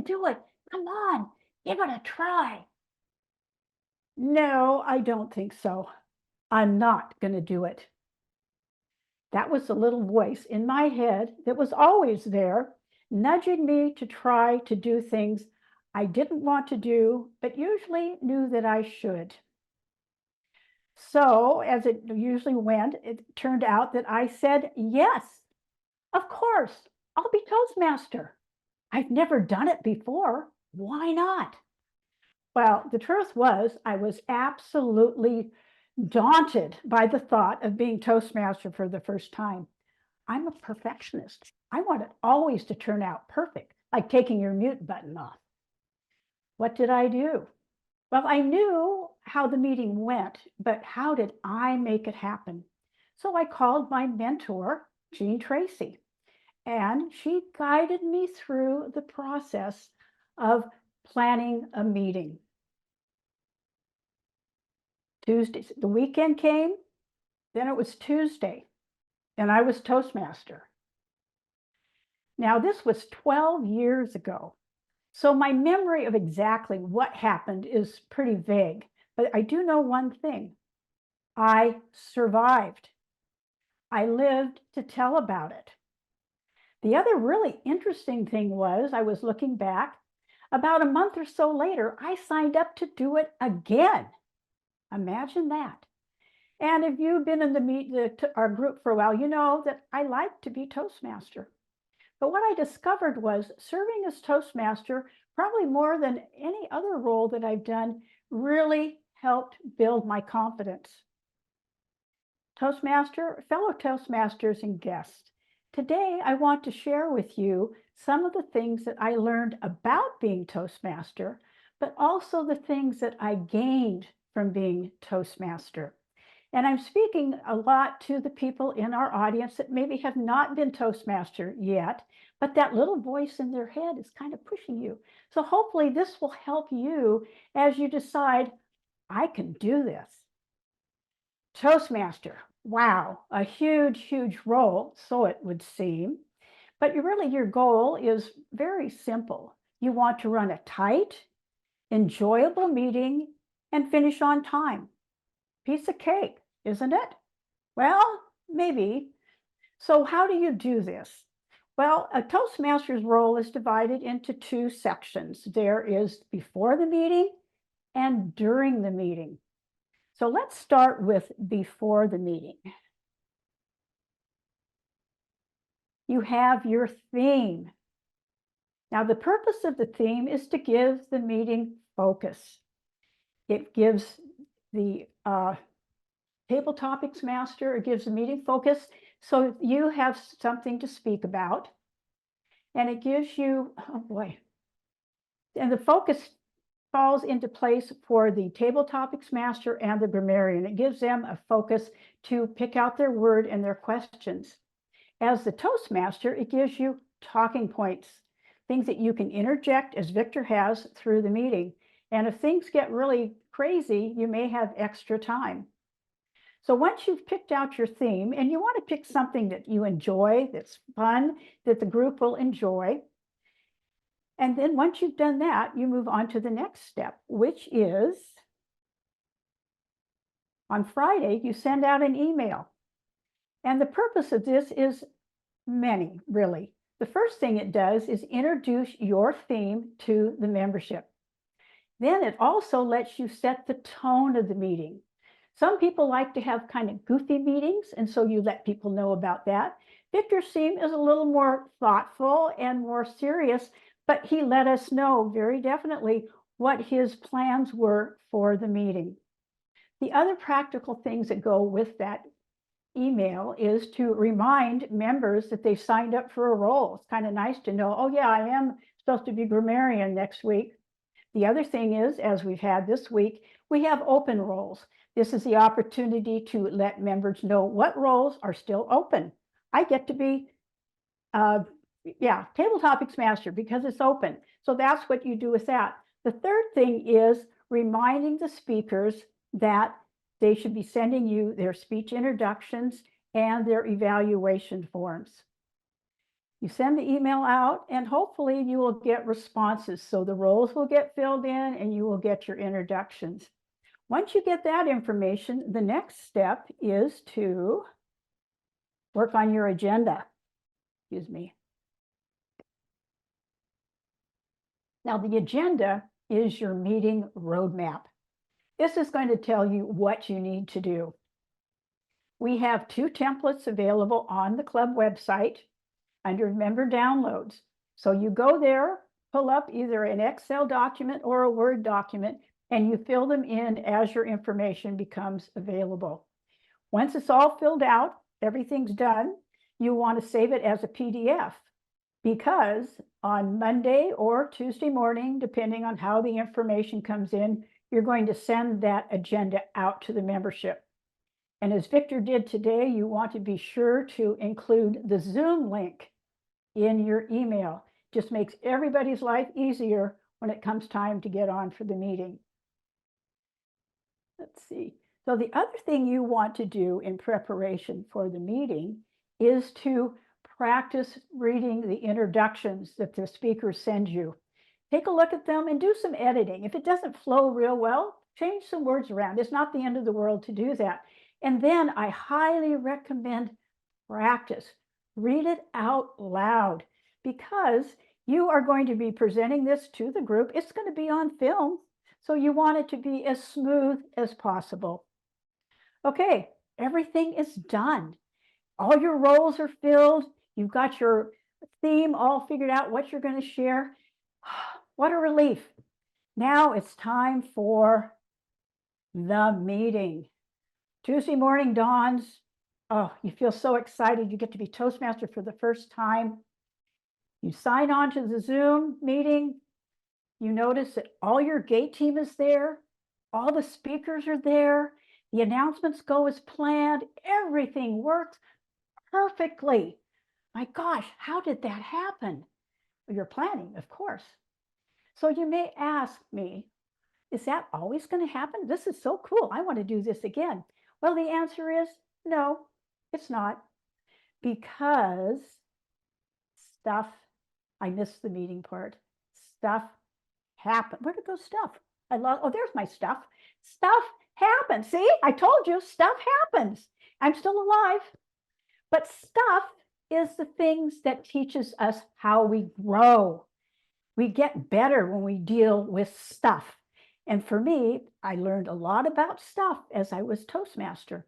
can do it. Come on, give it a try. No, I don't think so. I'm not going to do it. That was the little voice in my head that was always there, nudging me to try to do things I didn't want to do, but usually knew that I should. So, as it usually went, it turned out that I said, yes, of course, I'll be Toastmaster. I've never done it before. Why not? Well, the truth was, I was absolutely daunted by the thought of being Toastmaster for the first time. I'm a perfectionist. I want it always to turn out perfect, like taking your mute button off. What did I do? Well, I knew how the meeting went, but how did I make it happen? So I called my mentor, Jean Tracy, and she guided me through the process of planning a meeting. Tuesday, the weekend came, then it was Tuesday, and I was Toastmaster. Now, this was 12 years ago, so my memory of exactly what happened is pretty vague, but I do know one thing. I survived. I lived to tell about it. The other really interesting thing was, I was looking back, about a month or so later, I signed up to do it again. Imagine that. And if you've been in our group for a while, you know that I like to be Toastmaster. But what I discovered was serving as Toastmaster, probably more than any other role that I've done, really helped build my confidence. Toastmaster, fellow Toastmasters and guests, today I want to share with you some of the things that I learned about being Toastmaster, but also the things that I gained from being Toastmaster. And I'm speaking a lot to the people in our audience that maybe have not been Toastmaster yet, but that little voice in their head is kind of pushing you. So hopefully this will help you as you decide, I can do this. Toastmaster, wow, a huge, huge role, so it would seem. But really your goal is very simple. You want to run a tight, enjoyable meeting and finish on time. Piece of cake, isn't it? Well, maybe. So how do you do this? Well, a Toastmaster's role is divided into two sections. There is before the meeting and during the meeting. So let's start with before the meeting. You have your theme. Now, the purpose of the theme is to give the meeting focus. It gives the table topics master, it gives the meeting focus, so you have something to speak about. And it gives you, oh boy, and the focus falls into place for the table topics master and the grammarian. It gives them a focus to pick out their word and their questions. As the Toastmaster, it gives you talking points, things that you can interject, as Victor has, through the meeting. And if things get really crazy, you may have extra time. So once you've picked out your theme, and you want to pick something that you enjoy, that's fun, that the group will enjoy. And then once you've done that, you move on to the next step, which is on Friday, you send out an email. And the purpose of this is many, really. The first thing it does is introduce your theme to the membership. Then it also lets you set the tone of the meeting. Some people like to have kind of goofy meetings, and so you let people know about that. Victor's theme is a little more thoughtful and more serious, but he let us know very definitely what his plans were for the meeting. The other practical things that go with that email is to remind members that they signed up for a role. It's kind of nice to know, oh yeah, I am supposed to be grammarian next week. The other thing is, as we've had this week, we have open roles. This is the opportunity to let members know what roles are still open. I get to be, table topics master because it's open. So that's what you do with that. The third thing is reminding the speakers that they should be sending you their speech introductions and their evaluation forms. You send the email out, and hopefully you will get responses. So the roles will get filled in and you will get your introductions. Once you get that information, the next step is to work on your agenda. Excuse me. Now, the agenda is your meeting roadmap. This is going to tell you what you need to do. We have 2 templates available on the club website under member downloads. So you go there, pull up either an Excel document or a Word document, and you fill them in as your information becomes available. Once it's all filled out, everything's done, you want to save it as a PDF, because on Monday or Tuesday morning, depending on how the information comes in, you're going to send that agenda out to the membership. And as Victor did today, you want to be sure to include the Zoom link in your email. Just makes everybody's life easier when it comes time to get on for the meeting. Let's see. So the other thing you want to do in preparation for the meeting is to practice reading the introductions that the speakers send you. Take a look at them and do some editing. If it doesn't flow real well, change some words around. It's not the end of the world to do that. And then I highly recommend practice. Read it out loud, because you are going to be presenting this to the group. It's going to be on film, so you want it to be as smooth as possible. Okay, everything is done. All your roles are filled. You've got your theme all figured out, what you're going to share. What a relief. Now it's time for the meeting. Tuesday morning dawns. Oh, you feel so excited. You get to be Toastmaster for the first time. You sign on to the Zoom meeting. You notice that all your gate team is there. All the speakers are there. The announcements go as planned. Everything works perfectly. My gosh, how did that happen? You're planning, of course. So you may ask me, is that always going to happen? This is so cool. I want to do this again. Well, the answer is no, it's not. Because stuff, I missed the meeting part. Stuff happened. Where did go stuff? Oh, there's my stuff. Stuff happens. See, I told you, stuff happens. I'm still alive. But stuff is the things that teaches us how we grow. We get better when we deal with stuff. And for me, I learned a lot about stuff as I was Toastmaster.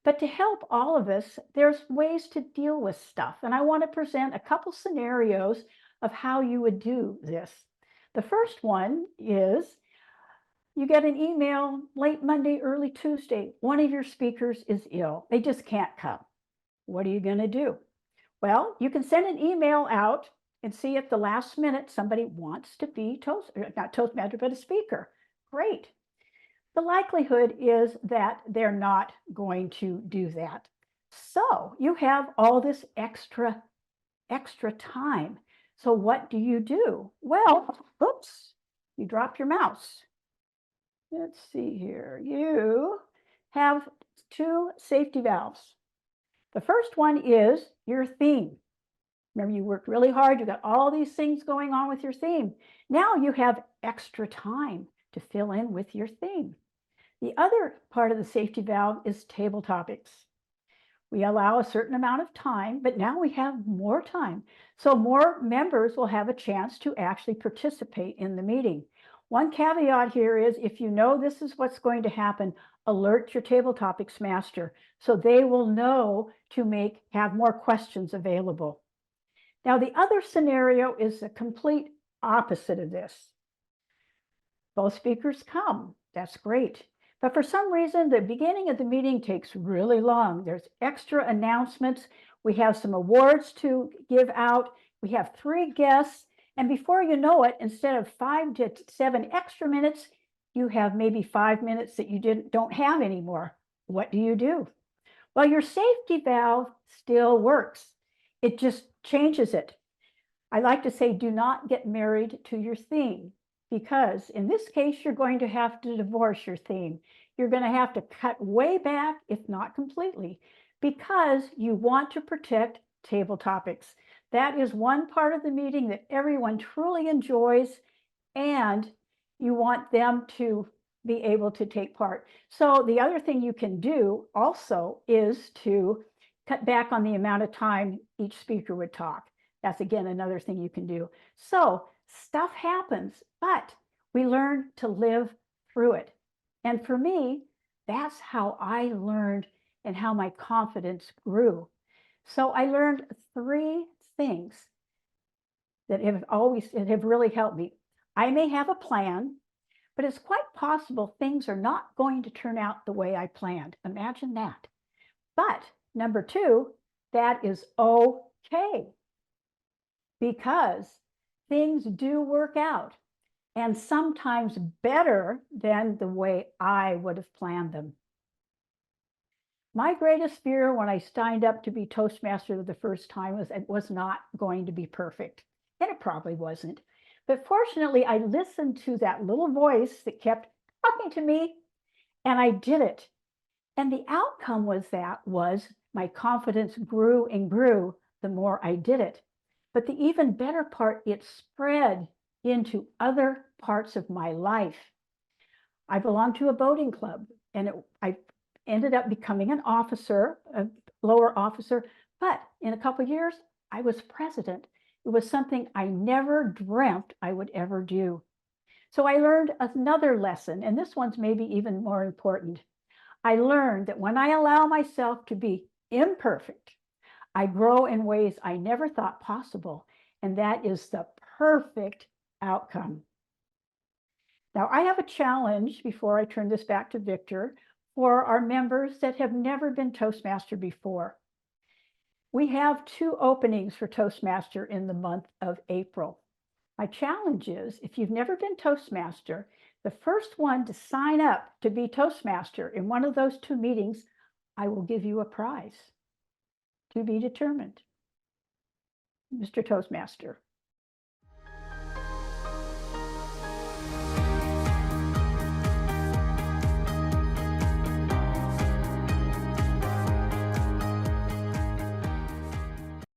But to help all of us, there's ways to deal with stuff. And I want to present a couple scenarios of how you would do this. The first one is you get an email late Monday, early Tuesday. One of your speakers is ill. They just can't come. What are you going to do? Well, you can send an email out and see at the last minute somebody wants to be not Toastmaster, but a speaker. Great. The likelihood is that they're not going to do that. So you have all this extra time. So what do you do? Well, oops, you drop your mouse. Let's see here. You have 2 safety valves. The first one is your theme. Remember, you worked really hard. You got all these things going on with your theme. Now you have extra time to fill in with your theme. The other part of the safety valve is table topics. We allow a certain amount of time, but now we have more time. So more members will have a chance to actually participate in the meeting. One caveat here is if you know this is what's going to happen, alert your table topics master so they will know to have more questions available. Now, the other scenario is the complete opposite of this. Both speakers come. That's great. But for some reason, the beginning of the meeting takes really long. There's extra announcements. We have some awards to give out. We have 3 guests. And before you know it, instead of 5 to 7 extra minutes, you have maybe 5 minutes that you don't have anymore. What do? Well, your safety valve still works. It just changes it. I like to say, do not get married to your theme, because in this case, you're going to have to divorce your theme. You're going to have to cut way back, if not completely, because you want to protect table topics. That is one part of the meeting that everyone truly enjoys, and you want them to be able to take part. So the other thing you can do also is to cut back on the amount of time each speaker would talk. That's again another thing you can do. So stuff happens, but we learn to live through it. And for me, that's how I learned and how my confidence grew. So I learned 3 things that have really helped me. I may have a plan, but it's quite possible things are not going to turn out the way I planned. Imagine that. But number 2, that is okay, because things do work out, and sometimes better than the way I would have planned them. My greatest fear when I signed up to be Toastmaster the first time was it was not going to be perfect. And it probably wasn't. But fortunately, I listened to that little voice that kept talking to me, and I did it. And the outcome was my confidence grew and grew the more I did it. But the even better part, it spread into other parts of my life. I belonged to a boating club, and I ended up becoming an officer, a lower officer. But in a couple of years, I was president. It was something I never dreamt I would ever do. So I learned another lesson, and this one's maybe even more important. I learned that when I allow myself to be imperfect, I grow in ways I never thought possible, and that is the perfect outcome. Now, I have a challenge before I turn this back to Victor for our members that have never been Toastmaster before. We have 2 openings for Toastmaster in the month of April. My challenge is, if you've never been Toastmaster, the first one to sign up to be Toastmaster in one of those 2 meetings, I will give you a prize to be determined. Mr. Toastmaster.